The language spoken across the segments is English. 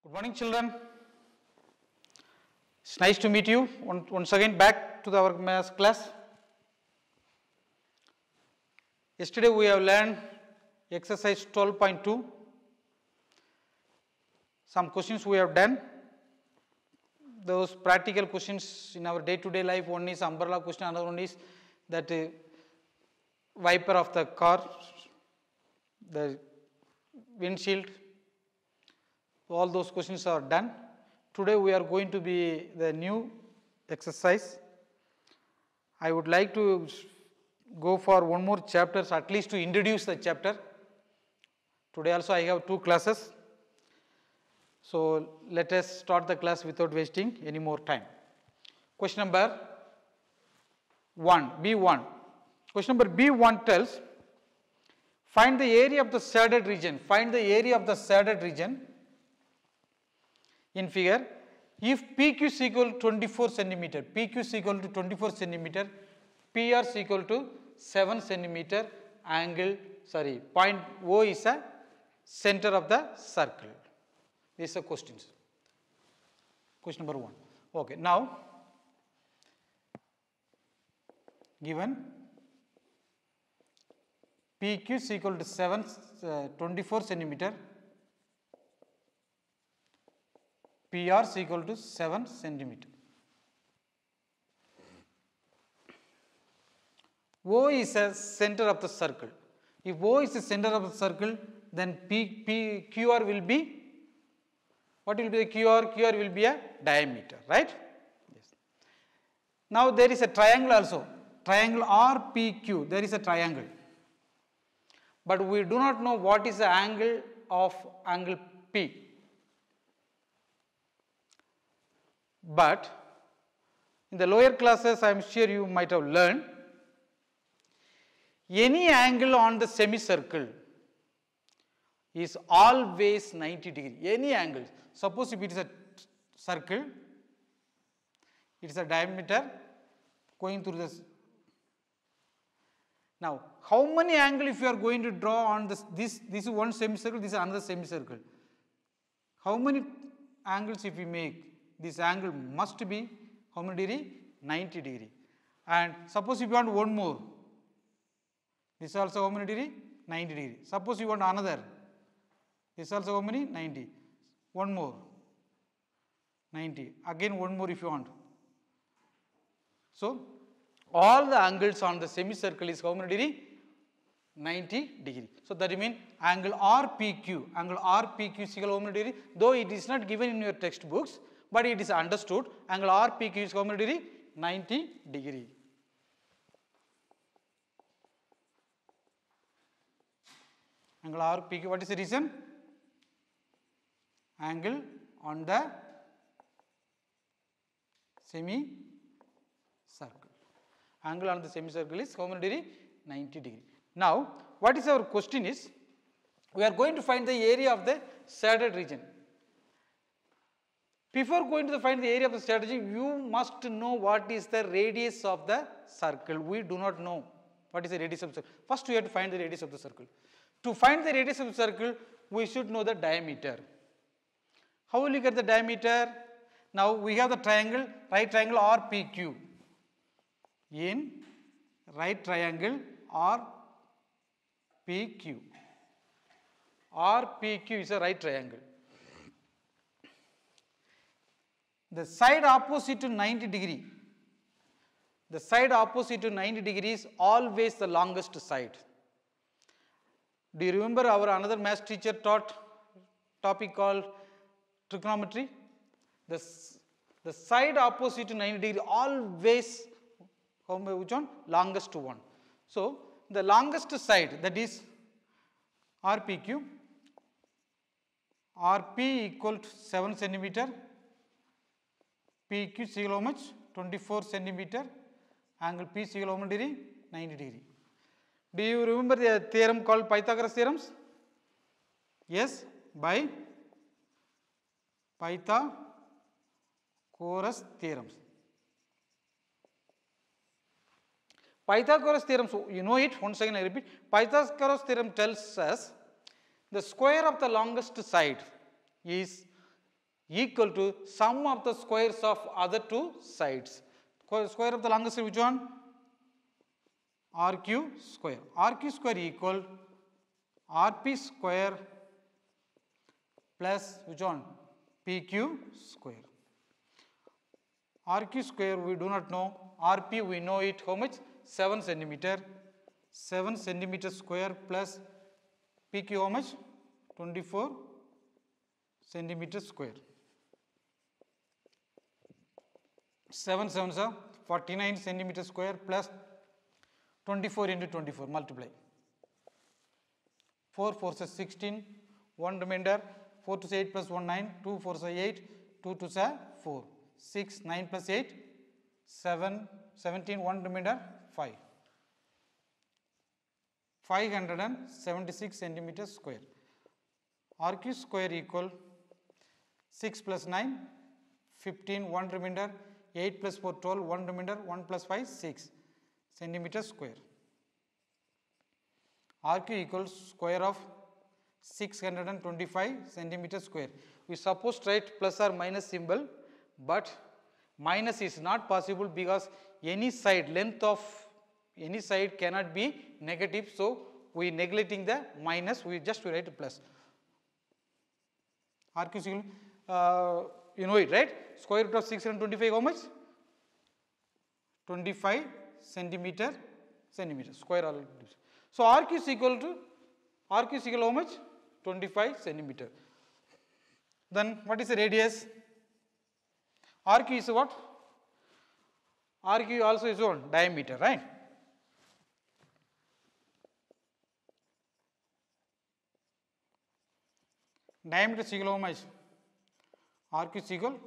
Good morning, children. It's nice to meet you once again back to our math class. Yesterday we have learned exercise 12.2. Some questions we have done. Those practical questions in our day-to-day life, one is umbrella question, another one is that wiper of the car, the windshield. All those questions are done. Today we are going to be the new exercise. I would like to go for one more chapter, at least to introduce the chapter. Today also I have two classes. So let us start the class without wasting any more time. Question number 1, B1. Question number B1 tells, find the area of the shaded region. Find the area of the shaded region in figure. If PQ is equal to 24 centimeter, PQ is equal to 24 centimeter, PR is equal to 7 centimeter, point O is a center of the circle. These are questions. Question number 1. Okay, now given PQ is equal to 24 centimeter, PR is equal to 7 centimeter. O is a center of the circle. If O is the center of the circle, then QR will be, what will be the QR? QR will be a diameter, right? Yes. Now there is a triangle also. Triangle RPQ, there is a triangle. But we do not know what is the angle of angle P. But in the lower classes, I am sure you might have learned, any angle on the semicircle is always 90 degree. Any angle. Suppose if it is a circle, it is a diameter going through this. Now, how many angles if you are going to draw on this is one semicircle, this is another semicircle. How many angles if you make? This angle must be how many degree? 90 degree. And suppose if you want one more, this is also how many degree? 90 degree. Suppose you want another, this is also how many? 90. One more, 90. Again one more if you want. So, all the angles on the semicircle is how many degree? 90 degree. So, that means angle RPQ. Angle RPQ is equal to how many degree? Though it is not given in your textbooks, but it is understood. Angle RPQ is how many degree? 90 degree. Angle RPQ, what is the reason? Angle on the semicircle. Angle on the semicircle is how many degree? 90 degree. Now, what is our question is, we are going to find the area of the shaded region. Before going to find the area of the shaded region, you must know what is the radius of the circle. We do not know what is the radius of the circle. First, we have to find the radius of the circle. To find the radius of the circle, we should know the diameter. How will you get the diameter? Now, we have the triangle, right triangle RPQ. In right triangle RPQ. RPQ is a right triangle. The side opposite to 90 degree. The side opposite to 90 degree is always the longest side. Do you remember our another math teacher taught topic called trigonometry? The side opposite to 90 degree always which one? Longest one. So, the longest side, that is RPQ, RP equal to 7 centimeter, PQ is equal to how much? 24 centimeter, angle P is equal to how many degree? 90 degree. Do you remember the theorem called Pythagoras theorems? Yes, by Pythagoras theorems. Pythagoras theorem, so you know it, once again I repeat. Pythagoras theorem tells us the square of the longest side is equal to sum of the squares of other two sides. Square of the longest side which one? RQ square. RQ square equal RP square plus which one? PQ square. RQ square we do not know. RP we know it how much? 7 centimeter. 7 centimeter square plus PQ how much? 24 centimeter square. 7 sevens are 49 centimeter square plus 24 into 24 multiply. 4 4s are 16, 1 remainder, 4 to 8 plus 1 9, 2 4s are 8, 2 2s are 4, 6 9 plus 8, 7 17, 1 remainder 5. 576 centimeters square. RQ square equal 6 plus 9, 15, 1 remainder, 8 plus 4, 12, 1 remainder, 1 plus 5, 6 centimeters square. RQ equals square of 625 centimeters square. We suppose to write plus or minus symbol, but minus is not possible because any side, length of any side cannot be negative. So, we neglecting the minus, we just write plus. RQ is equal, you know it, right? Square root of 625 how much? 25 centimeter square. So, RQ is equal to how much? 25 centimeter. Then what is the radius? RQ is what? RQ also is what? Diameter, right? Diameter is equal to how much? RQ is equal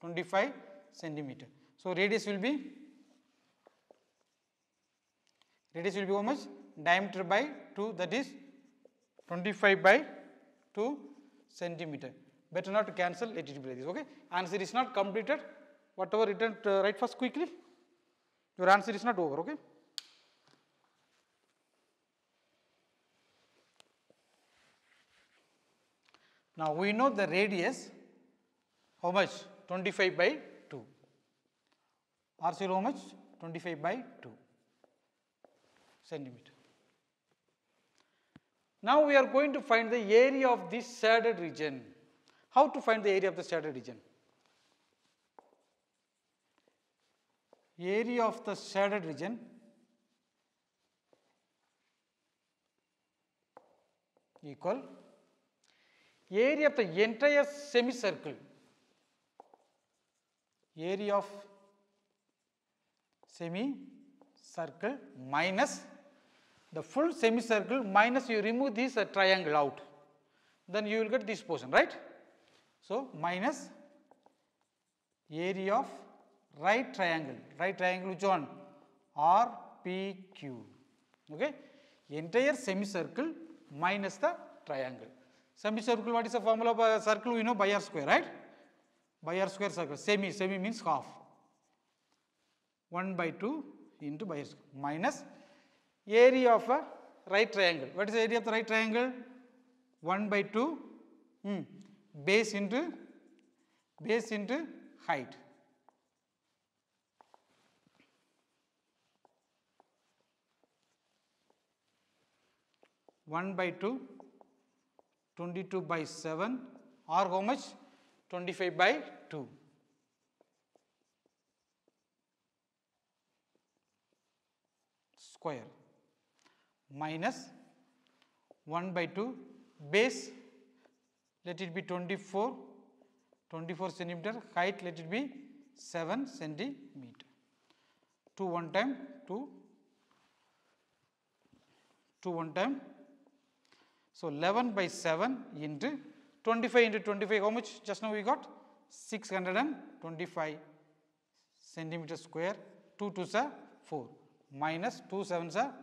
25 centimeter. So, radius will be how much? Diameter by 2, that is 25 by 2 centimeter. Better not to cancel, let it be like this. Okay? Answer is not completed. Whatever written, write first quickly. Your answer is not over. Okay? Now we know the radius. How much? 25 by 2. RC how much? 25 by 2 centimeter. Now we are going to find the area of this shaded region. How to find the area of the shaded region? Area of the shaded region equal area of the entire semicircle. Area of semicircle minus the full semicircle minus you remove this triangle out, then you will get this portion, right? So, minus area of right triangle which one? RPQ. Okay? Entire semicircle minus the triangle. Semicircle, what is the formula of a circle? We know by r square, right? By r square circle. Semi means half. 1 by 2 into by r square minus area of a right triangle. What is the area of the right triangle? 1 by 2 base into height. One by 2, 22 by 7, or how much? 25 by 2. Square minus 1 by 2 base, let it be 24 centimeter, height let it be 7 centimeter. 2 one time, 2 one time. So, 11 by 7 into 25 how much just now we got? 625 centimeter square. 2 2s are 4 minus 2 7s are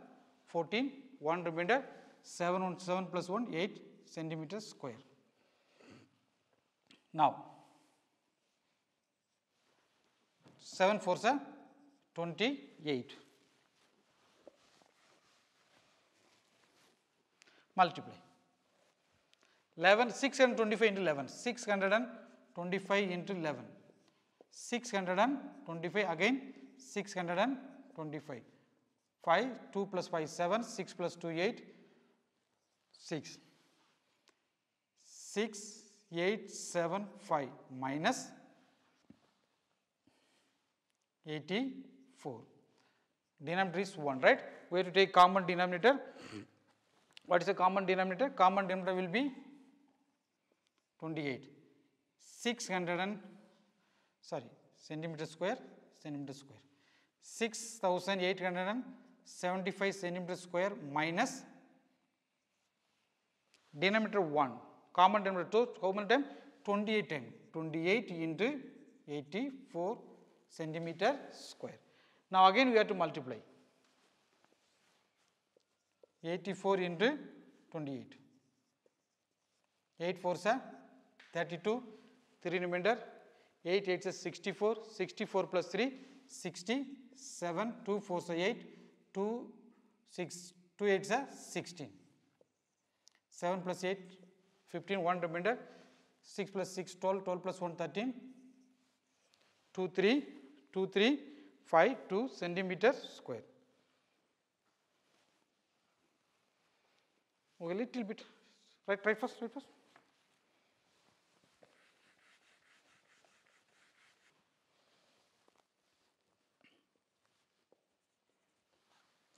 14, 1 remainder, 7 plus 1 8 centimeter square. Now, 7 4s are 28. Multiply 11, 625 into 11, 625 625 into 11. 625 again 625. 5, 2 plus 5, 7, 6 plus 2, 8, 6. 6, 8, 7, 5 minus 84. Denominator is 1, right? We have to take common denominator. What is the common denominator? Common denominator will be 28. 600 centimeter square, 6,875 centimeter square minus denominator 1. Common denominator 2, how many time? 28 time. 28 into 84 centimeter square. Now again we have to multiply. 84 into 28. 8 4s are 32, 3 remainder, 8 8s are 64, 64 plus 3, 67, 2 4s are 8, 2 6, 2 8s are 16. 7 plus 8, 15, 1 remainder, 6 plus 6, 12, 12 plus 1, 13, 2 3, 2 3, 5, 2 centimeter square. Okay, little bit. Right first.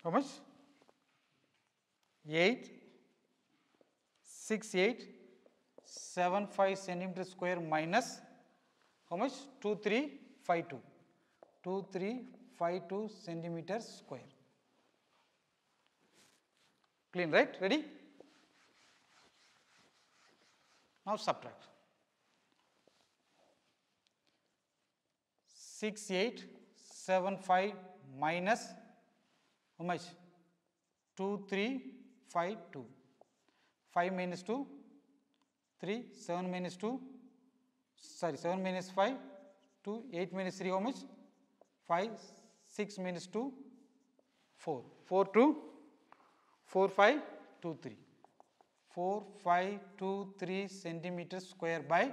How much? 8, 6, 8, 7, 5 centimeter square minus how much? 2, 3, 5, 2. 2, 3, 5, 2 centimeter square. Clean, right? Ready? Now subtract. 6, 8, 7, 5 minus how much? 2, 3, 5, 2. 5 minus 2, 3, 7 minus 2, 7 minus 5, 2, 8 minus 3, how much? 5, 6 minus 2, 4. 4, 2, 4, 5, 2, 3. 4, 5, 2, 3 centimeter square by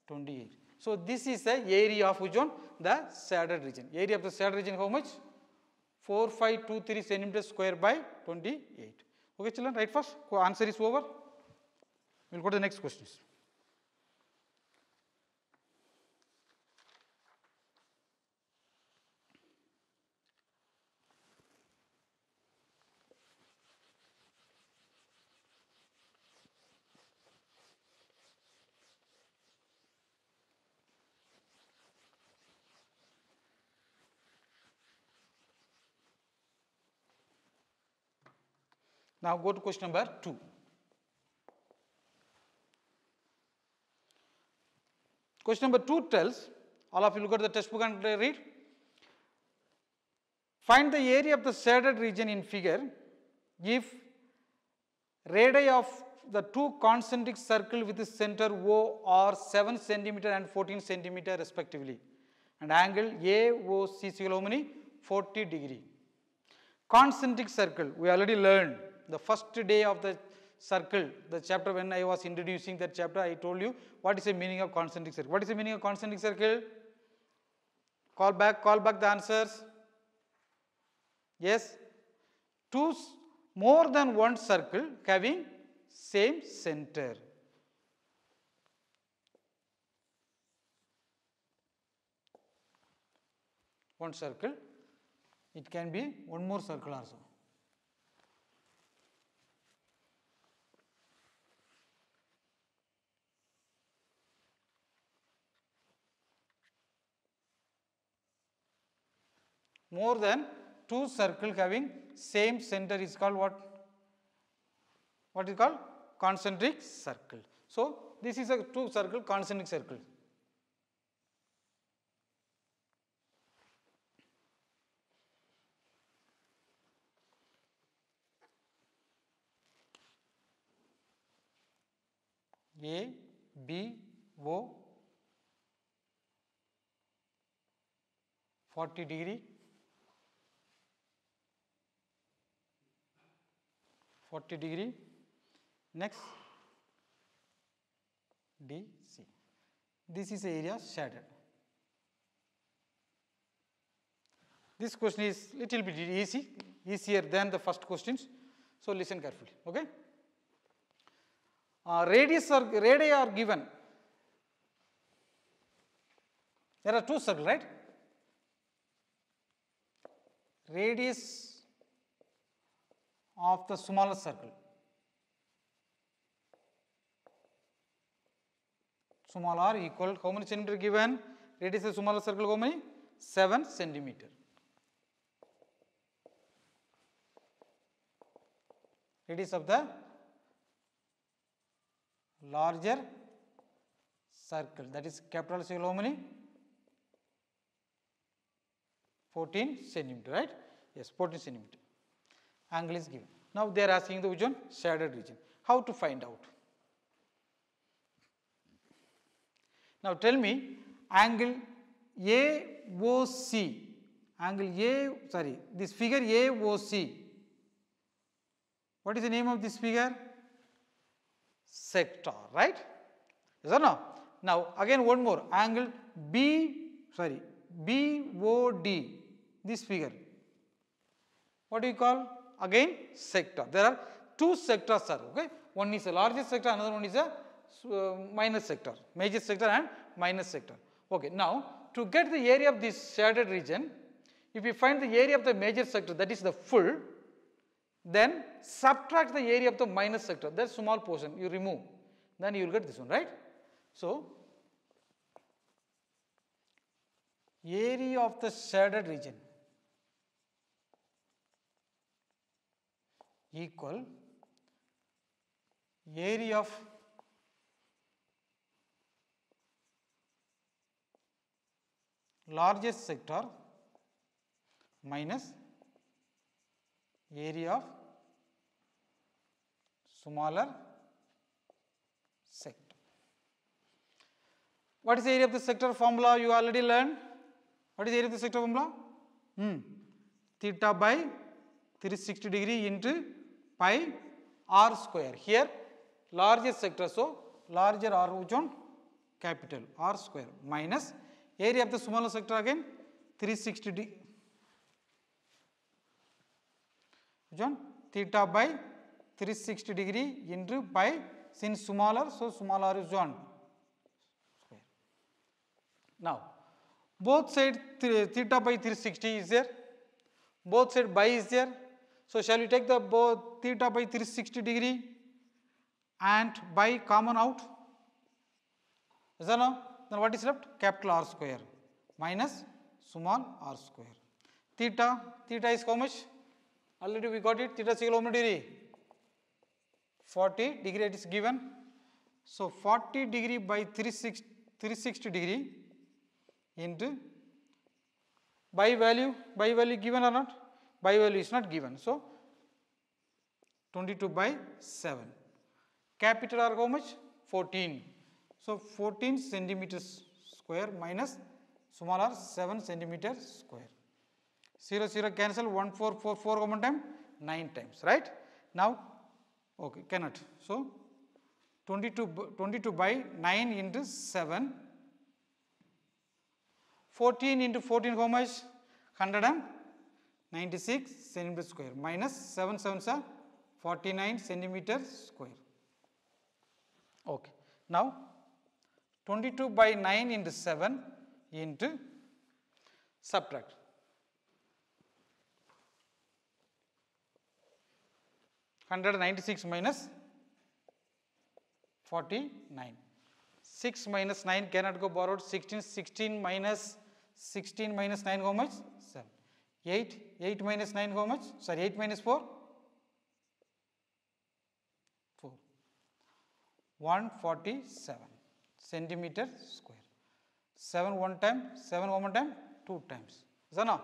28. So this is the area of which one? The shaded region. Area of the shaded region how much? 4, 5, 2, 3 centimeter square by 28. Okay, children, right first. Answer is over. We will go to the next questions. Now go to question number 2. Question number 2 tells, all of you look at the textbook and read. Find the area of the shaded region in figure if radii of the two concentric circles with the center O are 7 centimeter and 14 centimeter respectively, and angle AOC is equal how many? 40 degree. Concentric circle, we already learned the first day of the circle, the chapter when I was introducing that chapter, I told you what is the meaning of concentric circle. What is the meaning of concentric circle? Call back the answers. Yes, more than one circle having same center. One circle, it can be one more circle also. More than two circles having same center is called what? What is called? Concentric circle. So this is a two circle concentric circle. A, B, O, 40 degree, 40 degree. Next, DC. This is the area shaded. This question is little bit easier than the first questions. So listen carefully. Okay. Radii are given. There are two circles, right? Radius of the smaller circle. Small r equal, how many centimeter given? Radius of smaller circle, how many? 7 centimeter. Radius of the larger circle, that is capital circle, how many? 14 centimeter, right? Yes, 14 centimeter. Angle is given. Now they are asking the which one? Shaded region. How to find out? Now tell me, angle AOC, this figure AOC, what is the name of this figure? Sector, right? Yes or no? Now again one more, angle BOD, this figure, what do you call? Again sector. There are two sectors, sir. Okay, one is a larger sector, another one is a minor sector, major sector and minor sector. Okay, now to get the area of this shaded region, if you find the area of the major sector, that is the full, then subtract the area of the minor sector, that small portion you remove, then you will get this one, right? So area of the shaded region equal area of largest sector minus area of smaller sector. What is the area of the sector formula? You already learned. What is the area of the sector formula? Theta by 360 degree into pi r square. Here largest sector, so larger r which one? Capital R square minus area of the smaller sector again 360 degree. Which one? Theta by 360 degree into pi, since smaller, so small r is 1 square. Now both side theta by 360 is there, both side by is there. So shall we take the both theta by 360 degree and by common out? Is that no? Then what is left? Capital R square minus small r square. Theta is how much? Already we got it. Theta is equal to how many degree? 40 degree it is given. So 40 degree by 360 degree into by value given or not? By value is not given. So 22 by 7. Capital R how much? 14. So 14 centimeters square minus small r 7 centimeters square. 0 0 cancel, 1 4 4 4 how many times? 9 times, right? Now okay, cannot. So 22 by 9 into 7. 14 into 14 how much? 196 centimeters square minus 7 7s are 49 centimeters square. Okay. Now 22 by 9 into 7 into subtract. 196 minus 49. 6 minus 9 cannot go borrowed. 16 minus 9 how much? 7. 8 minus 9 how much? Sorry, 8 minus 4? 4. 147 centimeter square. 7 one time, 7 one time, 2 times. Is that now?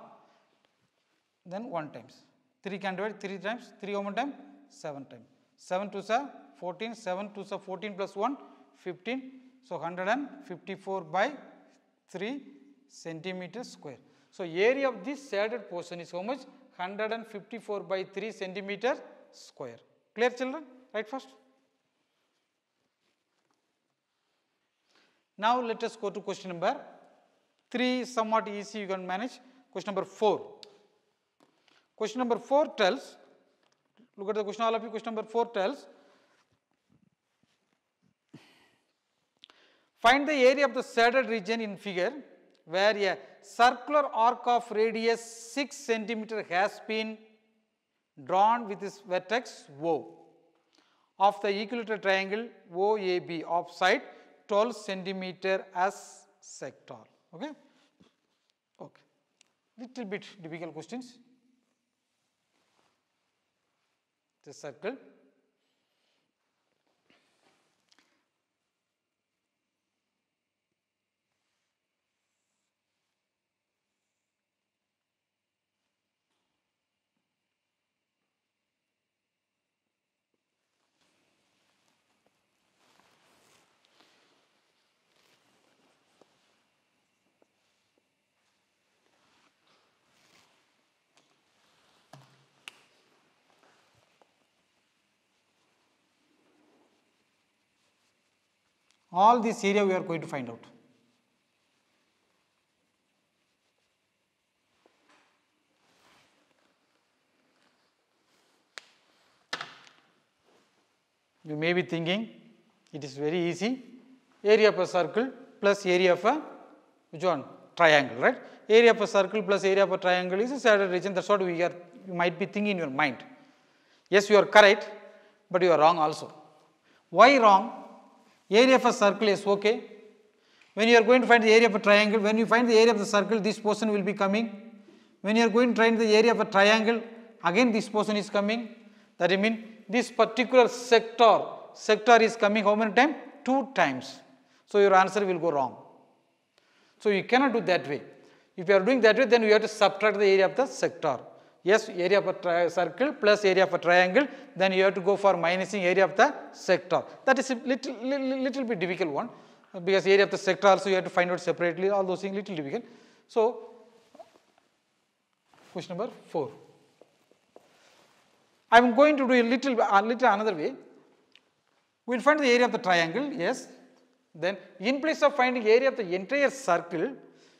Then 1 times. 3 can divide 3 times, 3 one time, 7 times. 7 2s are 14, 7 2s are 14 plus 1, 15. So 154 by 3 centimeters square. So area of this shaded portion is how much? 154 by 3 centimeter square. Clear children? Right first. Now let us go to question number 3, somewhat easy, you can manage. Question number 4. Question number 4 tells, look at the question, all of you. Question number 4 tells, find the area of the shaded region in figure where a circular arc of radius 6 centimeter has been drawn with this vertex O of the equilateral triangle OAB of side 12 centimeter as sector. Okay. Okay. Little bit difficult questions. The circle. All this area we are going to find out. You may be thinking it is very easy. Area of a circle plus area of a which one? Triangle, right? Area of a circle plus area of a triangle is a shaded region. That's what you might be thinking in your mind. Yes, you are correct, but you are wrong also. Why wrong? Area of a circle is okay. When you are going to find the area of a triangle, when you find the area of the circle, this portion will be coming. When you are going to find the area of a triangle, again this portion is coming. That means this particular sector is coming how many times? 2 times. So your answer will go wrong. So you cannot do that way. If you are doing that way, then you have to subtract the area of the sector. Yes, area of a circle plus area of a triangle, then you have to go for minusing area of the sector. That is a little bit difficult one, because area of the sector also you have to find out separately, all those things little difficult. So, question number 4. I am going to do a little another way. We will find the area of the triangle, yes. Then in place of finding area of the entire circle,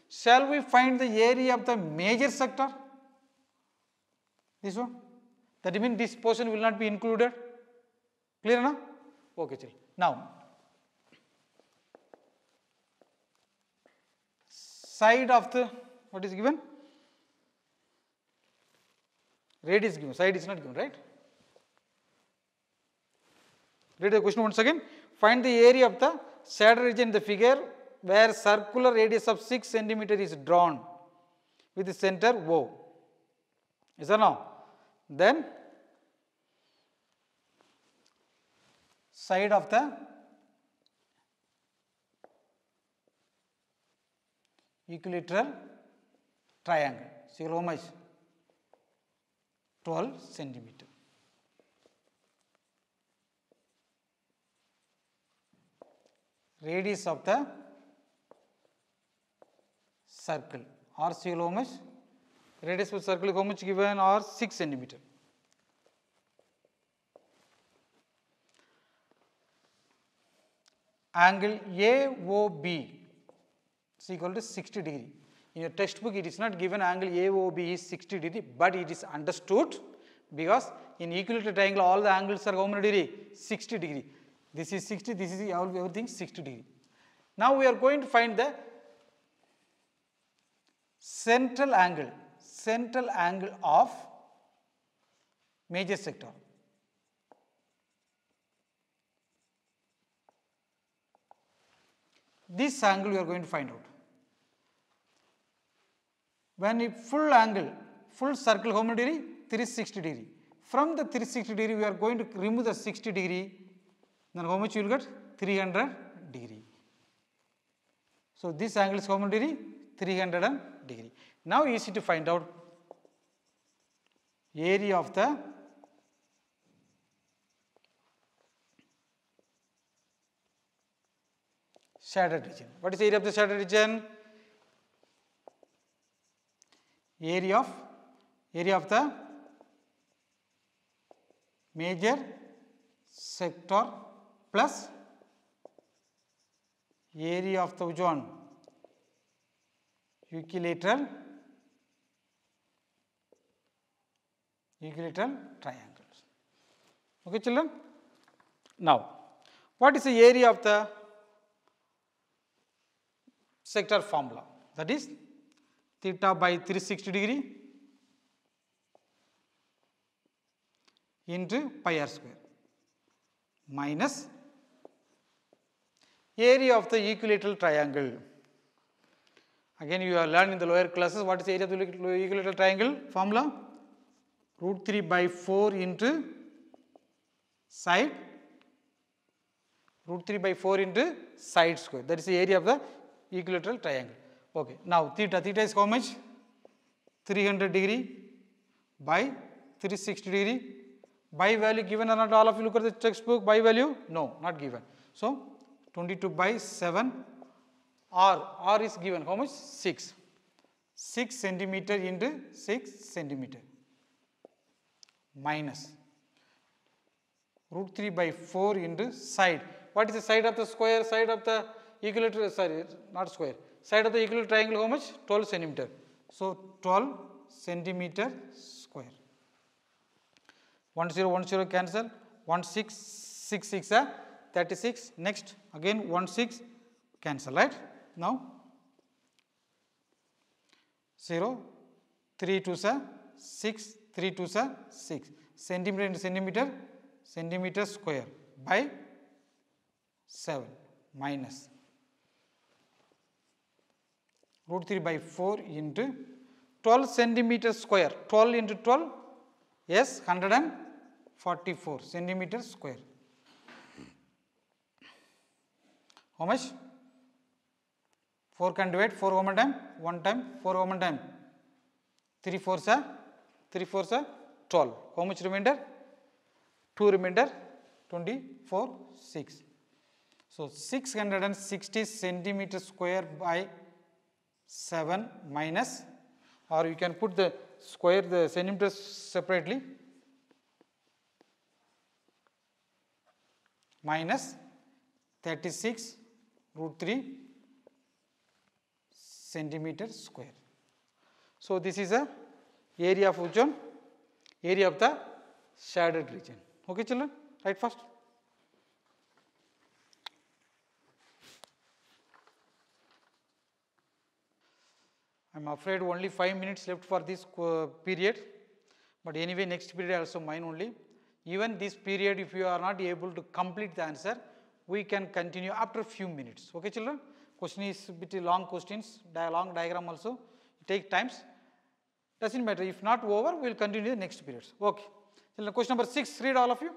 shall we find the area of the major sector? This one. That means this portion will not be included. Clear now? Okay, chill. Now, side of the, what is given? Radius given, side is not given, right? Read the question once again. Find the area of the shaded region in the figure where circular radius of 6 centimeter is drawn with the center O. Is that now? Then side of the equilateral triangle. See how much? 12 centimeter. Radius of the circle or see how much? Radius of the circle how much given, or 6 centimeter. Angle AOB is equal to 60 degree. In your textbook it is not given angle AOB is 60 degree, but it is understood because in equilateral triangle all the angles are how many degree? 60 degree. This is 60, this is everything 60 degree. Now we are going to find the central angle of major sector. This angle we are going to find out. When a full circle how many degree? 360 degree. From the 360 degree we are going to remove the 60 degree, then how much you will get? 300 degree. So this angle is how many degree? 300 degree. Now easy to find out area of the shaded region. What is the area of the shaded region? Area of the major sector plus area of the which one? Equilateral triangles. Okay, children? Now, what is the area of the sector formula? That is theta by 360 degree into pi r square minus area of the equilateral triangle. Again, you have learned in the lower classes what is the area of the equilateral triangle formula? Root 3 by 4 into side, root 3 by 4 into side square. That is the area of the equilateral triangle. Okay. Now, theta is how much? 300 degree by 360 degree. By value given or not? All of you look at the textbook. By value? No, not given. So, 22 by 7. R is given. How much? 6. 6 centimeter into 6 centimeter minus root 3 by 4 into side. What is the side of the square? Side of the equilateral, sorry, not square. Side of the equilateral triangle, how much? 12 centimeter. So, 12 centimeter square. 1 0 1 0 cancel. 1 6 6 6 36. Next again 1 6 cancel, right? Now 0 3 2 6 3 2 6 centimeter into centimeter square by 7 minus root 3 by 4 into 12 centimeter square. 12 into 12, yes, 144 centimeter square. How much? 4 can divide 4 one time, 4 one time. 3 4s are 12. How much remainder? 2 remainder, 24 6. So 660 centimeter square by 7 minus, or you can put the square, the centimeters separately, minus 36 root 3 centimeter square. So this is a area of which one? Area of the shaded region. Okay, children? Right first. I am afraid only 5 minutes left for this period, but anyway next period also mine only. Even this period, if you are not able to complete the answer, we can continue after few minutes. Okay, children? Question is a bit long questions, long diagram also, it takes times. Doesn't matter, if not over, we will continue the next periods. Okay. Children, question number 6, read all of you.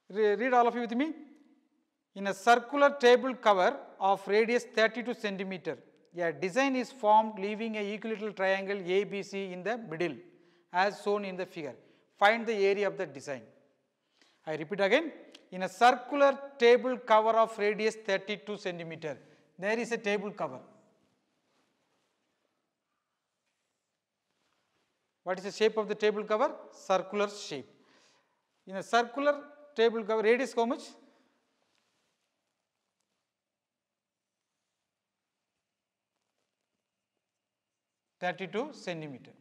Read all of you with me. In a circular table cover of radius 32 centimeter, a design is formed leaving a equilateral triangle ABC in the middle as shown in the figure. Find the area of the design. I repeat again. In a circular table cover of radius 32 centimeter, there is a table cover. What is the shape of the table cover? Circular shape. In a circular table cover, radius how much? (32 centimeter).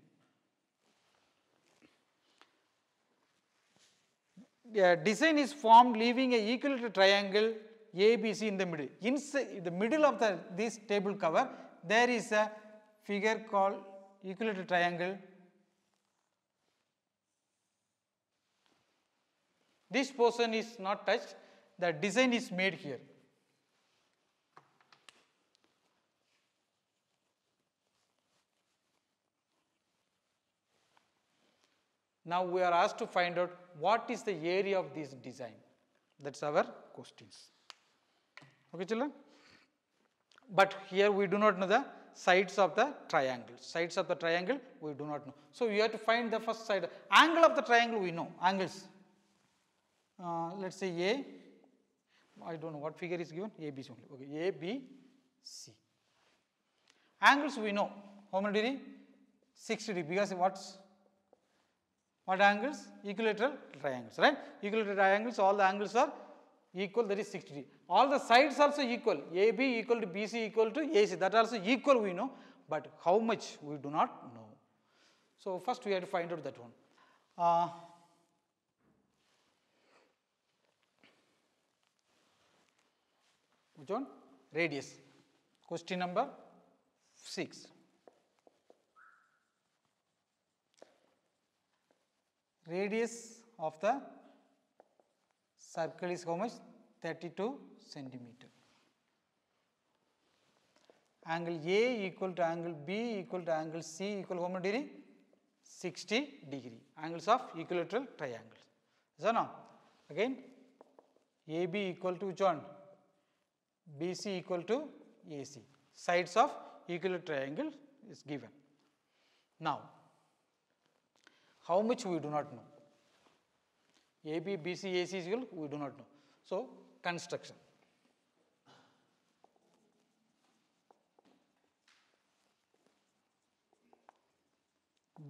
A design is formed leaving a equilateral triangle ABC in the middle. Inside the middle of this table cover, there is a figure called equilateral triangle. This portion is not touched, the design is made here. Now we are asked to find out what is the area of this design. That's our questions. Okay, children? But here we do not know the sides of the triangle. Sides of the triangle we do not know. So we have to find the first side. Angle of the triangle we know. Angles. Let's say A. I don't know what figure is given. ABC only. Okay, A, B, C. Angles we know. How many degree? 60 degree. Because what angles? Equilateral triangles, right? Equilateral triangles, all the angles are equal, that is 60 degree. All the sides also equal, AB equal to BC equal to AC, that also equal we know, but how much we do not know. So, first we have to find out that one. Which one? Radius. Question number 6. Radius of the circle is how much? 32 centimeter. Angle A equal to angle B equal to angle C equal to how much degree? 60 degree. Angles of equilateral triangles. So now, again AB equal to which one? BC equal to AC. Sides of equilateral triangle is given. Now, how much we do not know. AB, BC, AC is equal, we do not know. So, construction.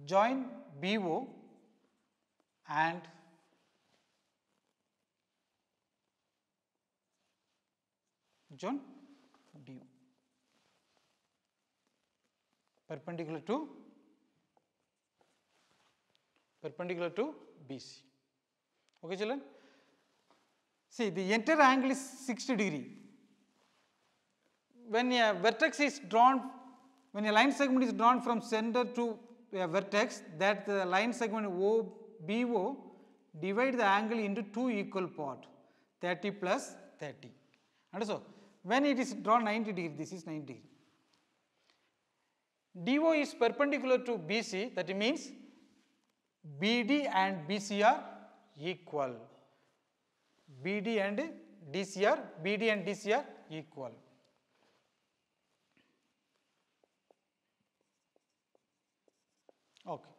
Join BO and join DO perpendicular to BC. Okay, children? See, the entire angle is 60 degree. When a vertex is drawn, when a line segment is drawn from center to a vertex, that the line segment BO divide the angle into two equal parts, 30 plus 30. And so, when it is drawn 90 degree, this is 90 degree. DO is perpendicular to BC, that means BD and BC are equal. BD and DC are equal. Okay.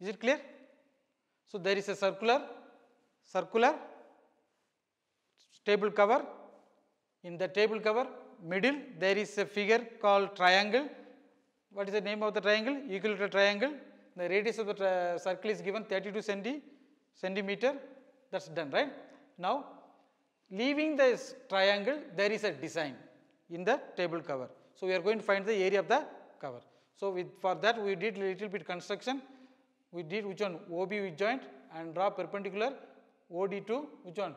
Is it clear? So, there is a circular table cover. In the table cover middle there is a figure called triangle. What is the name of the triangle? Equilateral triangle. The radius of the circle is given 32 centimeter. That's done, right? Now, leaving this triangle, there is a design in the table cover. So, we are going to find the area of the cover. So, for that we did little bit construction. We did which one? OB we joint and draw perpendicular OD to which one?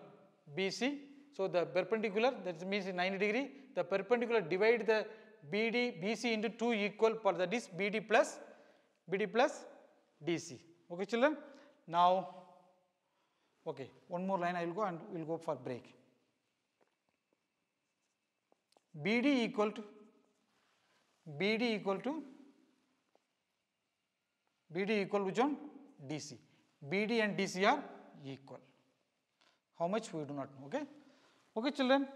BC. So, the perpendicular, that means 90 degree, the perpendicular divide the BC into two equal part, that is BD plus DC. Okay, children? Now, okay, one more line I will go and we will go for break. BD equal to which one? DC. BD and DC are equal. How much we do not know. Okay, okay, children.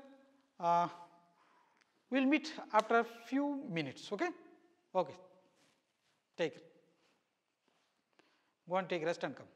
We will meet after a few minutes. Okay, okay. Take it. Go and take rest and come.